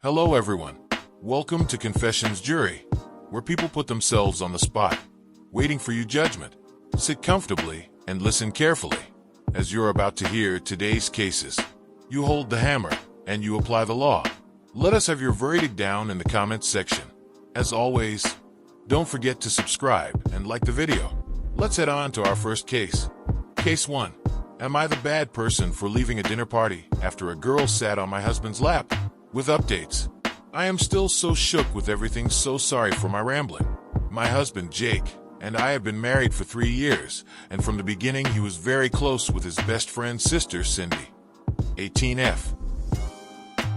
Hello everyone. Welcome to Confessions Jury, where people put themselves on the spot, waiting for your judgment. Sit comfortably and listen carefully, as you're about to hear today's cases. You hold the hammer and you apply the law. Let us have your verdict down in the comments section. As always, don't forget to subscribe and like the video. Let's head on to our first case. Case 1. Am I the bad person for leaving a dinner party after a girl sat on my husband's lap? With updates. I am still so shook with everything, so sorry for my rambling. My husband, Jake, and I have been married for 3 years, and from the beginning he was very close with his best friend's sister, Cindy. 18F.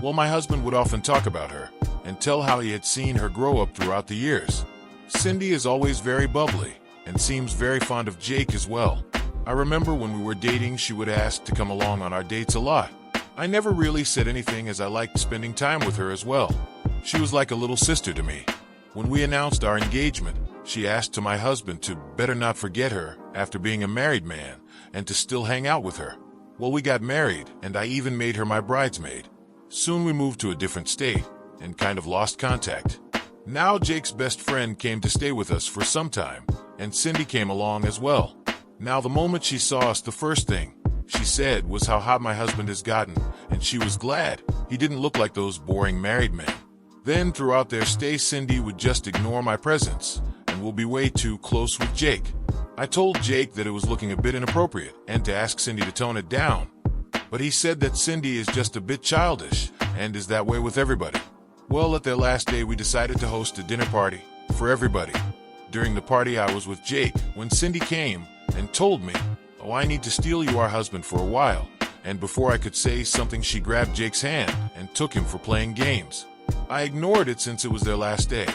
Well, my husband would often talk about her and tell how he had seen her grow up throughout the years. Cindy is always very bubbly and seems very fond of Jake as well. I remember when we were dating, she would ask to come along on our dates a lot. I never really said anything as I liked spending time with her as well. She was like a little sister to me. When we announced our engagement, she asked to my husband to better not forget her after being a married man and to still hang out with her. Well, we got married and I even made her my bridesmaid. Soon we moved to a different state and kind of lost contact. Now Jake's best friend came to stay with us for some time, and Cindy came along as well. Now the moment she saw us, the first thing she said was how hot my husband has gotten, and she was glad he didn't look like those boring married men. Then throughout their stay, Cindy would just ignore my presence and will be way too close with Jake. I told Jake that it was looking a bit inappropriate and to ask Cindy to tone it down. But he said that Cindy is just a bit childish and is that way with everybody. Well, at their last day we decided to host a dinner party for everybody. During the party I was with Jake when Cindy came and told me, "Oh, I need to steal you our husband for a while." And before I could say something, she grabbed Jake's hand and took him for playing games. I ignored it since it was their last day.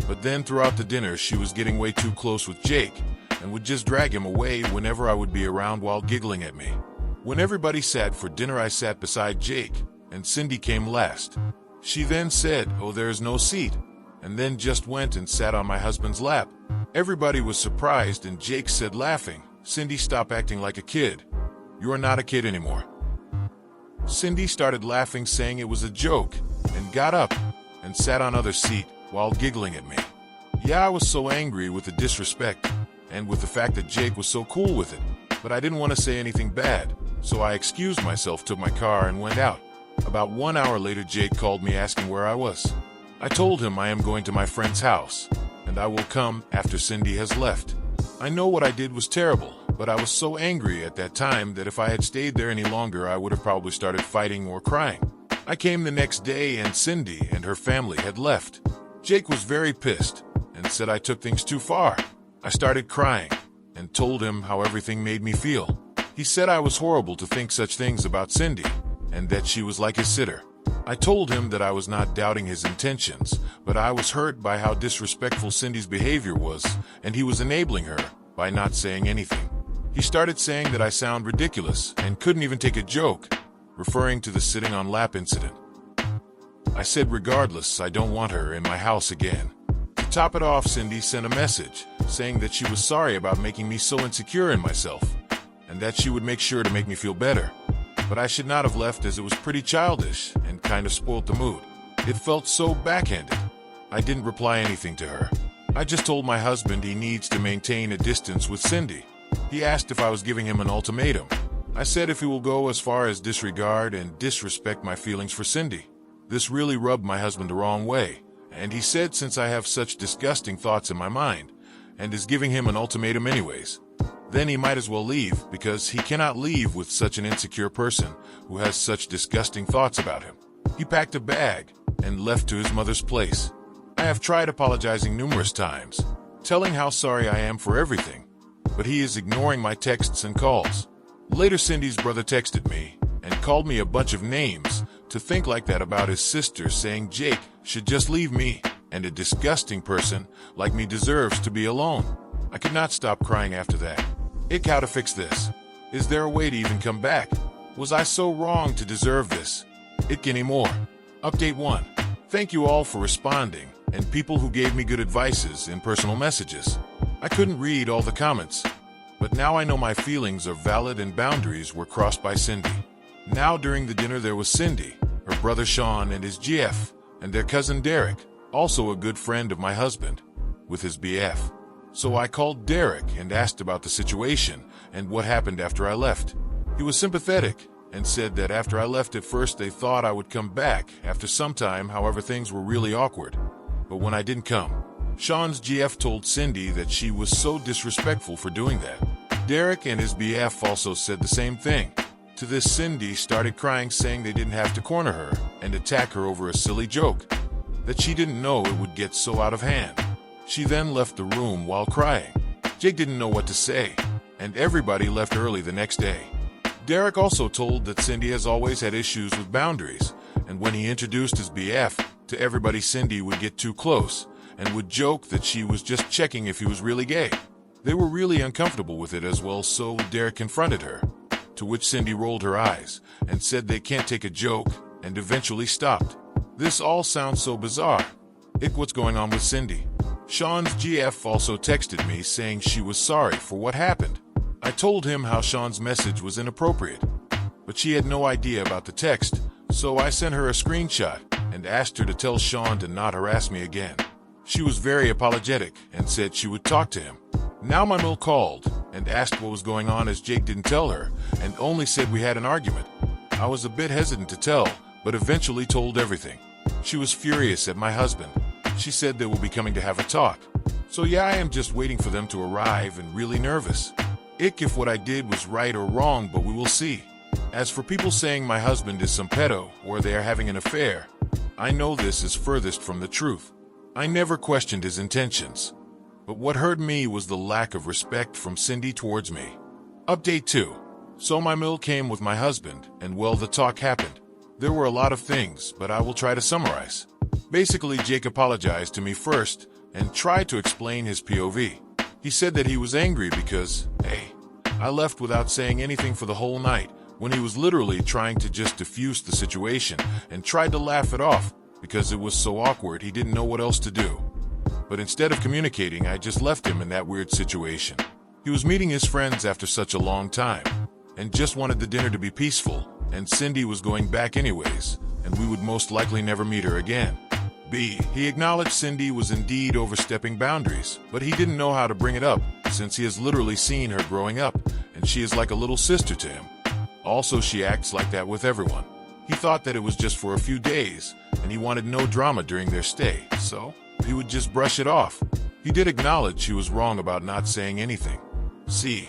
But then throughout the dinner she was getting way too close with Jake and would just drag him away whenever I would be around while giggling at me. When everybody sat for dinner I sat beside Jake and Cindy came last. She then said, "Oh, there's no seat," and then just went and sat on my husband's lap. Everybody was surprised and Jake said, laughing, "Cindy, stop acting like a kid. You are not a kid anymore." Cindy started laughing, saying it was a joke, and got up and sat on other seat while giggling at me. Yeah, I was so angry with the disrespect and with the fact that Jake was so cool with it, but I didn't want to say anything bad, so I excused myself, took my car, and went out. About 1 hour later, Jake called me asking where I was. I told him I am going to my friend's house, and I will come after Cindy has left. I know what I did was terrible, but I was so angry at that time that if I had stayed there any longer, I would have probably started fighting or crying. I came the next day and Cindy and her family had left. Jake was very pissed and said I took things too far. I started crying and told him how everything made me feel. He said I was horrible to think such things about Cindy and that she was like his sitter. I told him that I was not doubting his intentions, but I was hurt by how disrespectful Cindy's behavior was, and he was enabling her by not saying anything. He started saying that I sound ridiculous and couldn't even take a joke, referring to the sitting on lap incident. I said regardless, I don't want her in my house again. To top it off, Cindy sent a message saying that she was sorry about making me so insecure in myself, and that she would make sure to make me feel better. But I should not have left as it was pretty childish and kind of spoilt the mood. It felt so backhanded. I didn't reply anything to her. I just told my husband he needs to maintain a distance with Cindy. He asked if I was giving him an ultimatum. I said if he will go as far as disregard and disrespect my feelings for Cindy. This really rubbed my husband the wrong way, and he said since I have such disgusting thoughts in my mind and is giving him an ultimatum anyways, then he might as well leave, because he cannot leave with such an insecure person who has such disgusting thoughts about him. He packed a bag and left to his mother's place. I have tried apologizing numerous times, telling how sorry I am for everything, but he is ignoring my texts and calls. Later, Cindy's brother texted me and called me a bunch of names to think like that about his sister, saying Jake should just leave me, and a disgusting person like me deserves to be alone. I could not stop crying after that. How to fix this? Is there a way to even come back? Was I so wrong to deserve this? Anymore. Update 1. Thank you all for responding, and people who gave me good advices in personal messages. I couldn't read all the comments, but now I know my feelings are valid and boundaries were crossed by Cindy. Now during the dinner there was Cindy, her brother Sean, and his GF, and their cousin Derek, also a good friend of my husband, with his BF. So I called Derek and asked about the situation and what happened after I left. He was sympathetic and said that after I left at first they thought I would come back after some time, however things were really awkward. But when I didn't come, Sean's GF told Cindy that she was so disrespectful for doing that. Derek and his BF also said the same thing. To this, Cindy started crying, saying they didn't have to corner her and attack her over a silly joke, that she didn't know it would get so out of hand. She then left the room while crying. Jake didn't know what to say, and everybody left early the next day. Derek also told that Cindy has always had issues with boundaries, and when he introduced his BF to everybody, Cindy would get too close and would joke that she was just checking if he was really gay. They were really uncomfortable with it as well, so Derek confronted her, to which Cindy rolled her eyes and said they can't take a joke, and eventually stopped. This all sounds so bizarre. What's going on with Cindy? Sean's GF also texted me saying she was sorry for what happened. I told him how Sean's message was inappropriate, but she had no idea about the text, so I sent her a screenshot and asked her to tell Sean to not harass me again. She was very apologetic and said she would talk to him. Now my mill called and asked what was going on, as Jake didn't tell her and only said we had an argument. I was a bit hesitant to tell, but eventually told everything. She was furious at my husband. She said they will be coming to have a talk. So yeah, I am just waiting for them to arrive and really nervous. If what I did was right or wrong, but we will see. As for people saying my husband is some pedo or they are having an affair, I know this is furthest from the truth. I never questioned his intentions. But what hurt me was the lack of respect from Cindy towards me. Update 2. So my mill came with my husband, and well, the talk happened. There were a lot of things, but I will try to summarize. Basically, Jake apologized to me first and tried to explain his POV. He said that he was angry because, hey, I left without saying anything for the whole night, when he was literally trying to just diffuse the situation and tried to laugh it off because it was so awkward he didn't know what else to do. But instead of communicating, I just left him in that weird situation. He was meeting his friends after such a long time and just wanted the dinner to be peaceful, and Cindy was going back anyways, and we would most likely never meet her again. B. He acknowledged Cindy was indeed overstepping boundaries, but he didn't know how to bring it up since he has literally seen her growing up, and she is like a little sister to him. Also, she acts like that with everyone. He thought that it was just for a few days, and he wanted no drama during their stay, so he would just brush it off. He did acknowledge he was wrong about not saying anything. C.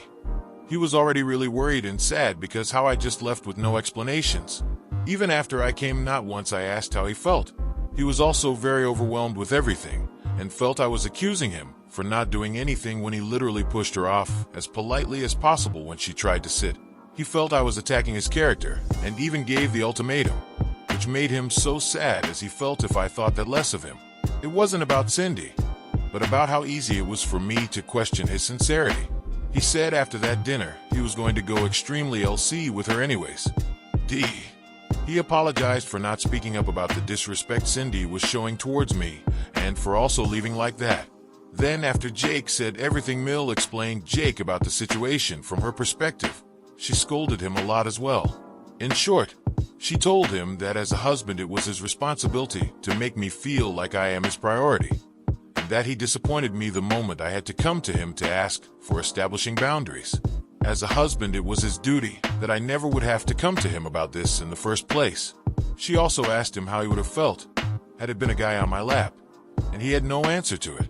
He was already really worried and sad because how I just left with no explanations. Even after I came, not once I asked how he felt. He was also very overwhelmed with everything and felt I was accusing him for not doing anything when he literally pushed her off as politely as possible when she tried to sit. He felt I was attacking his character and even gave the ultimatum, which made him so sad as he felt if I thought that less of him. It wasn't about Cindy, but about how easy it was for me to question his sincerity. He said after that dinner he was going to go extremely LC with her anyways. D. He apologized for not speaking up about the disrespect Cindy was showing towards me and for also leaving like that. Then after Jake said everything, Mill explained Jake about the situation from her perspective. She scolded him a lot as well. In short, she told him that as a husband it was his responsibility to make me feel like I am his priority, and that he disappointed me the moment I had to come to him to ask for establishing boundaries. As a husband, it was his duty that I never would have to come to him about this in the first place. She also asked him how he would have felt had it been a guy on my lap, and he had no answer to it.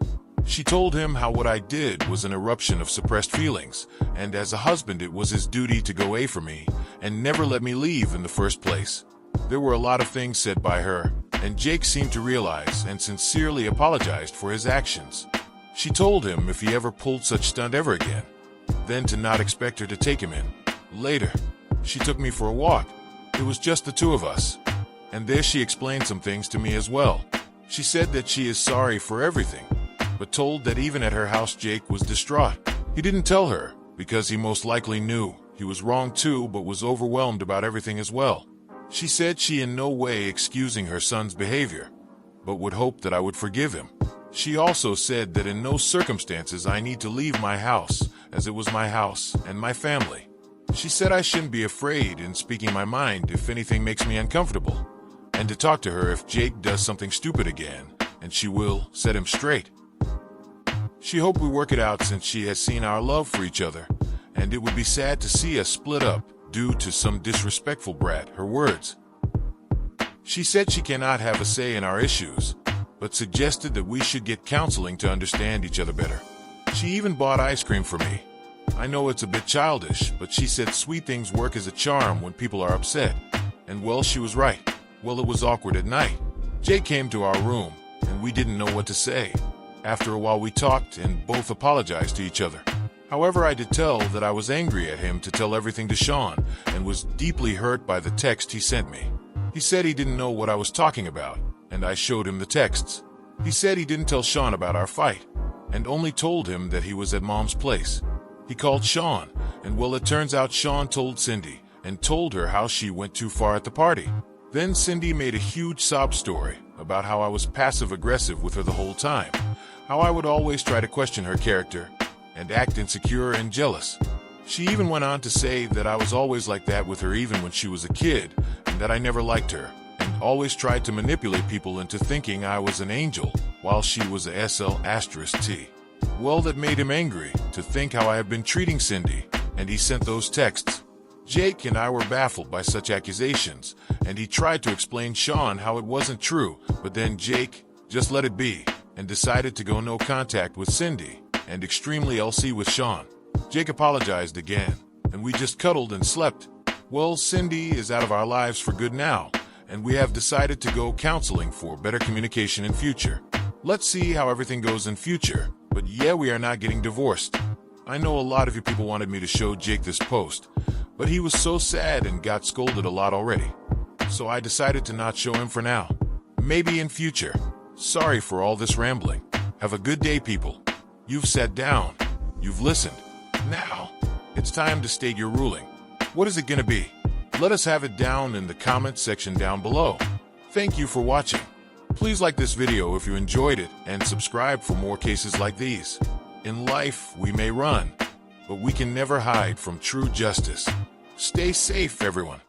She told him how what I did was an eruption of suppressed feelings, and as a husband it was his duty to go A for me and never let me leave in the first place. There were a lot of things said by her, and Jake seemed to realize and sincerely apologized for his actions. She told him if he ever pulled such stunt ever again, then to not expect her to take him in. Later, she took me for a walk. It was just the two of us, and there she explained some things to me as well. She said that she is sorry for everything, but told that even at her house Jake was distraught. He didn't tell her because he most likely knew he was wrong too, but was overwhelmed about everything as well. She said she in no way excusing her son's behavior, but would hope that I would forgive him. She also said that in no circumstances I need to leave my house, as it was my house and my family. She said I shouldn't be afraid in speaking my mind if anything makes me uncomfortable, and to talk to her if Jake does something stupid again, and she will set him straight. She hoped we work it out since she has seen our love for each other, and it would be sad to see us split up due to some disrespectful brat, her words. She said she cannot have a say in our issues, but suggested that we should get counseling to understand each other better. She even bought ice cream for me. I know it's a bit childish, but she said sweet things work as a charm when people are upset. And well, she was right. Well, it was awkward at night. Jake came to our room, and we didn't know what to say. After a while we talked and both apologized to each other. However, I did tell that I was angry at him to tell everything to Sean and was deeply hurt by the text he sent me. He said he didn't know what I was talking about, and I showed him the texts. He said he didn't tell Sean about our fight, and only told him that he was at Mom's place. He called Sean, and well, it turns out Sean told Cindy and told her how she went too far at the party. Then Cindy made a huge sob story about how I was passive-aggressive with her the whole time, how I would always try to question her character and act insecure and jealous. She even went on to say that I was always like that with her even when she was a kid, and that I never liked her, and always tried to manipulate people into thinking I was an angel while she was a SL*T. Well, that made him angry to think how I had been treating Cindy, and he sent those texts. Jake and I were baffled by such accusations, and he tried to explain Sean how it wasn't true, but then Jake just let it be and decided to go no contact with Cindy and extremely LC with Sean. Jake apologized again, and we just cuddled and slept. Well, Cindy is out of our lives for good now, and we have decided to go counseling for better communication in future. Let's see how everything goes in future, but yeah, we are not getting divorced. I know a lot of you people wanted me to show Jake this post, but he was so sad and got scolded a lot already. So I decided to not show him for now. Maybe in future. Sorry for all this rambling. Have a good day, people. You've sat down. You've listened. Now, it's time to state your ruling. What is it going to be? Let us have it down in the comments section down below. Thank you for watching. Please like this video if you enjoyed it and subscribe for more cases like these. In life, we may run, but we can never hide from true justice. Stay safe, everyone.